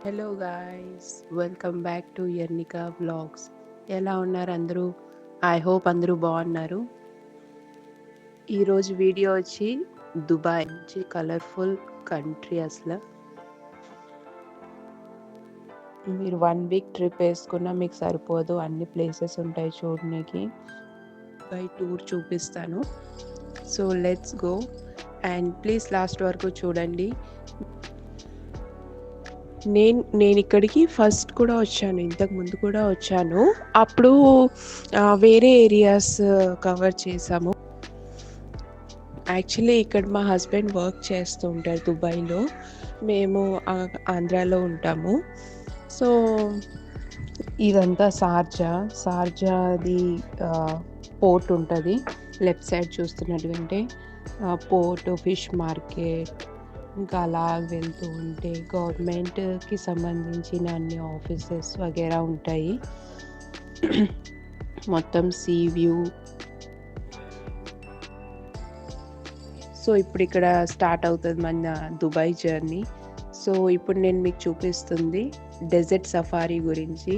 Hello guys, welcome back to Yarnika vlogs. ఎలా ఉన్నారు అందరూ? ఐ హోప్ అందరూ బాగున్నారు. ఈరోజు వీడియో వచ్చి దుబాయ్ నుంచి కలర్ఫుల్ కంట్రీ. అసలు మీరు 1 వీక్ ట్రిప్ వేసుకున్నా మీకు సరిపోదు, అన్ని ప్లేసెస్ ఉంటాయి చూడడానికి. దుబాయ్ టూర్ చూపిస్తాను. So let's go and please last వరకు చూడండి. నేను ఇక్కడికి ఫస్ట్ కూడా వచ్చాను, ఇంతకు ముందు కూడా వచ్చాను. అప్పుడు వేరే ఏరియాస్ కవర్ చేసాము. యాక్చువల్లీ ఇక్కడ మా హస్బెండ్ వర్క్ చేస్తూ ఉంటారు దుబాయ్లో, మేము ఆంధ్రాలో ఉంటాము. సో ఇదంతా షార్జాది పోర్ట్ ఉంటుంది. లెఫ్ట్ సైడ్ చూస్తున్నట్టుగంటే పోర్ట్, ఫిష్ మార్కెట్, ఇంకా అలా వెళ్తూ ఉంటే గవర్నమెంట్కి సంబంధించిన అన్ని ఆఫీసెస్ వగేరా ఉంటాయి. మొత్తం సీ వ్యూ. సో ఇప్పుడు ఇక్కడ స్టార్ట్ అవుతుంది మన దుబాయ్ జర్నీ. సో ఇప్పుడు నేను మీకు చూపిస్తుంది డెజర్ట్ సఫారీ గురించి.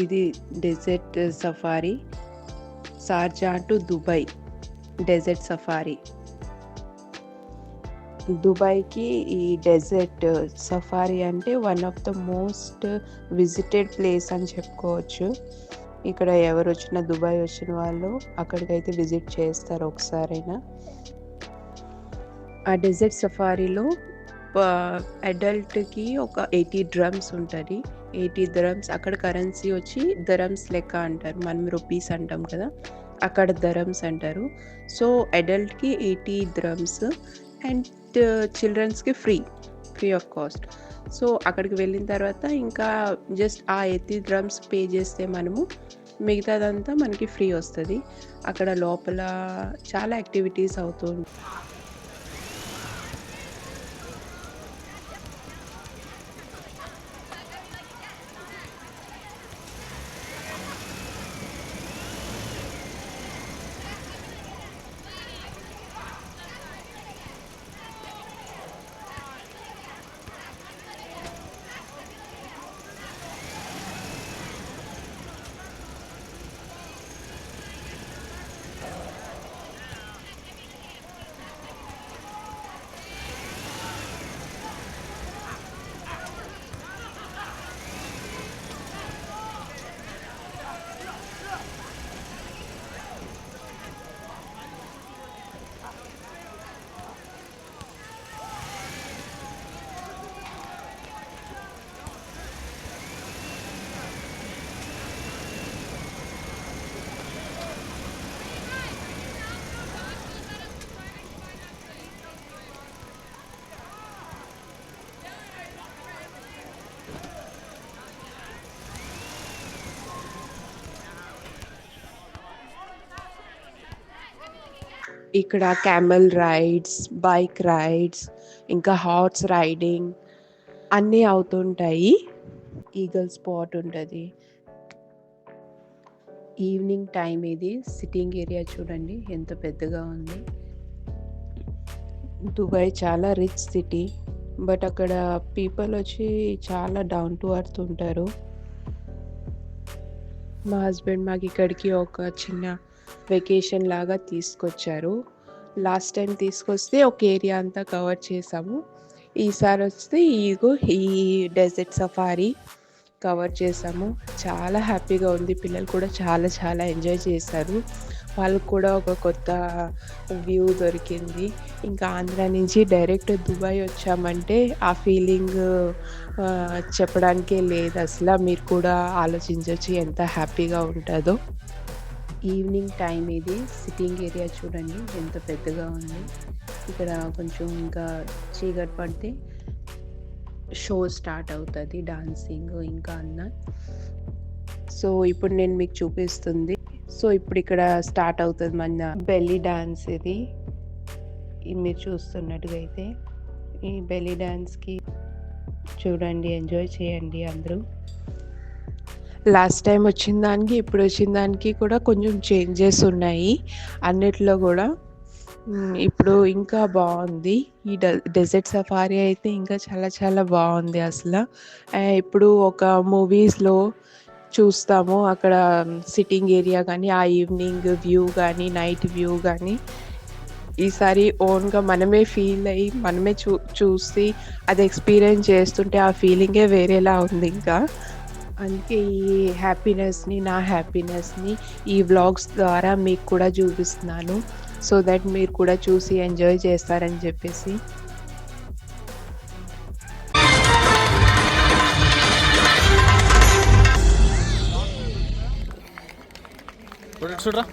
ఇది desert safari, Sharjah to Dubai desert safari. దుబాయ్కి ఈ డెజర్ట్ సఫారీ అంటే one of the most visited place అని చెప్పుకోవచ్చు. ఇక్కడ ఎవరు వచ్చినా, దుబాయ్ వచ్చిన వాళ్ళు అక్కడికైతే విజిట్ చేస్తారు ఒకసారైనా. ఆ డెజర్ట్ సఫారీలో అడల్ట్కి ఒక 80 drums ఉంటుంది. 80 drums. అక్కడ కరెన్సీ వచ్చి దరమ్స్ లెక్క అంటారు, మనం రూపీస్ అంటాం కదా, అక్కడ దరమ్స్ అంటారు. సో అడల్ట్కి 80 drums అండ్ చిల్డ్రన్స్కి ఫ్రీ ఆఫ్ కాస్ట్. సో అక్కడికి వెళ్ళిన తర్వాత ఇంకా జస్ట్ ఆ 80 drums పే చేస్తే మనము మిగతాదంతా మనకి ఫ్రీ వస్తుంది. అక్కడ లోపల చాలా యాక్టివిటీస్ అవుతుంది. ఇక్కడ క్యామెల్ రైడ్స్, బైక్ రైడ్స్, ఇంకా హార్స్ రైడింగ్ అన్నీ అవుతుంటాయి. ఈగల్ స్పాట్ ఉంటుంది. ఈవినింగ్ టైం ఇది. సిట్టింగ్ ఏరియా చూడండి ఎంత పెద్దగా ఉంది. దుబాయ్ చాలా రిచ్ సిటీ, బట్ అక్కడ పీపుల్ వచ్చి చాలా డౌన్ టు అర్త్ ఉంటారు. మా హస్బెండ్ మాకు ఇక్కడికి ఒక చిన్న వెకేషన్ లాగా తీసుకొచ్చారు. లాస్ట్ టైం తీసుకొస్తే ఒక ఏరియా అంతా కవర్ చేసాము. ఈసారి వస్తే ఈ డెజర్ట్ సఫారీ కవర్ చేసాము. చాలా హ్యాపీగా ఉంది. పిల్లలు కూడా చాలా చాలా ఎంజాయ్ చేశారు. వాళ్ళకు కూడా ఒక కొత్త వ్యూ దొరికింది. ఇంకా ఆంధ్ర నుంచి డైరెక్ట్ దుబాయ్ వచ్చామంటే ఆ ఫీలింగ్ చెప్పడానికే లేదు అసలు. మీరు కూడా ఆలోచించవచ్చు ఎంత హ్యాపీగా ఉంటుందో. ఈవినింగ్ టైం ఇది. సిట్టింగ్ ఏరియా చూడండి ఎంత పెద్దగా ఉంది. ఇక్కడ కొంచెం ఇంకా చీకటి పడితే షో స్టార్ట్ అవుతుంది, డాన్సింగ్ ఇంకా అన్న. సో ఇప్పుడు నేను మీకు చూపిస్తుంది. సో ఇప్పుడు ఇక్కడ స్టార్ట్ అవుతుంది మన బెల్లీ డాన్స్. ఇది మీరు చూస్తున్నట్టుగా అయితే ఈ బెల్లీ డాన్స్కి చూడండి, ఎంజాయ్ చేయండి అందరూ. లాస్ట్ టైం వచ్చిన దానికి ఇప్పుడు వచ్చిన దానికి కూడా కొంచెం చేంజెస్ ఉన్నాయి అన్నిట్లో కూడా. ఇప్పుడు ఇంకా బావుంది. ఈ డెజర్ట్ సఫారీ అయితే ఇంకా చాలా చాలా బావుంది అసల. ఇప్పుడు ఒక మూవీస్‌లో చూస్తాము. అక్కడ సిట్టింగ్ ఏరియా గానీ, ఆ ఈవినింగ్ వ్యూ గానీ, నైట్ వ్యూ గానీ, ఈసారి ఓన్‌గా మనమే ఫీల్ అయ్యి, మనమే చూసి అది ఎక్స్‌పీరియన్స్ చేస్తుంటే ఆ ఫీలింగే వేరేలా ఉందింకా. అందుకే ఈ హ్యాపీనెస్‌ని, నా హ్యాపీనెస్‌ని ఈ వ్లాగ్స్ ద్వారా మీకు కూడా చూపిస్తున్నాను. సో దట్ మీరు కూడా చూసి ఎంజాయ్ చేస్తారని చెప్పేసి. చూడరా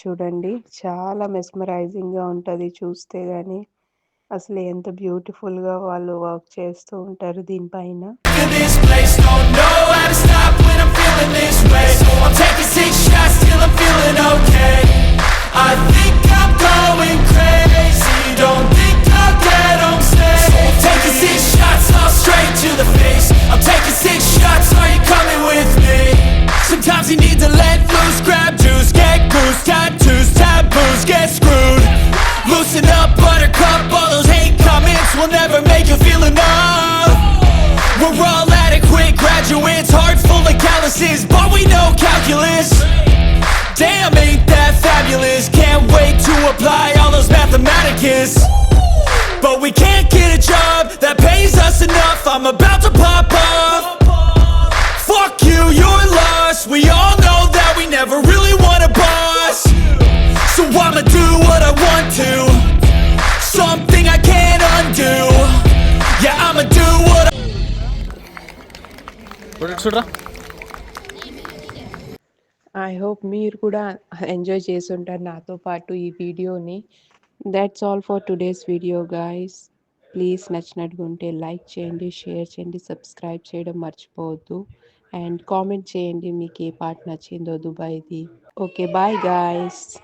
చూడండి చాలా మెస్మరైజింగ్‌గా ఉంటది చూస్తే గాని. అసలు ఎంత బ్యూటిఫుల్‌గా వాళ్ళు వర్క్ చేస్తూ ఉంటారు దీనిపైన. This place, don't know how to stop when I'm feeling this way. I'm taking 6 shots till I'm feeling okay. I think I'm going crazy. Don't think I'll get home safe. I'm taking 6 shots all straight to the face. I'm taking 6 shots. Are you coming with me? Sometimes you need to let loose, grab juice, get goose, tattoos, taboos, get screwed. Loosen up, buttercup. All those hate comments will never make you feel enough. We're all adequate graduates, heart full of calluses, but we know calculus. Damn, ain't that fabulous? Can't wait to apply all those mathematicus. But we can't get a job that pays us enough. I'm about to pop off. Fuck you, you're lost. We all know that we never really want a boss. So I'ma do what I want to. Something I can't undo. Yeah, I'ma do what I చూడరా I hope మీరు కూడా enjoy చేసుంటారు నాతో పాటు ఈ వీడియోని. That's all for today's video guys. Please నచ్చినట్టుగా ఉంటే లైక్ చేయండి, షేర్ చేయండి, సబ్స్క్రైబ్ చేయడం మర్చిపోవద్దు. అండ్ కామెంట్ చేయండి మీకు ఏ పార్ట్ నచ్చిందో దుబాయ్‌ది. ఓకే. Bye guys.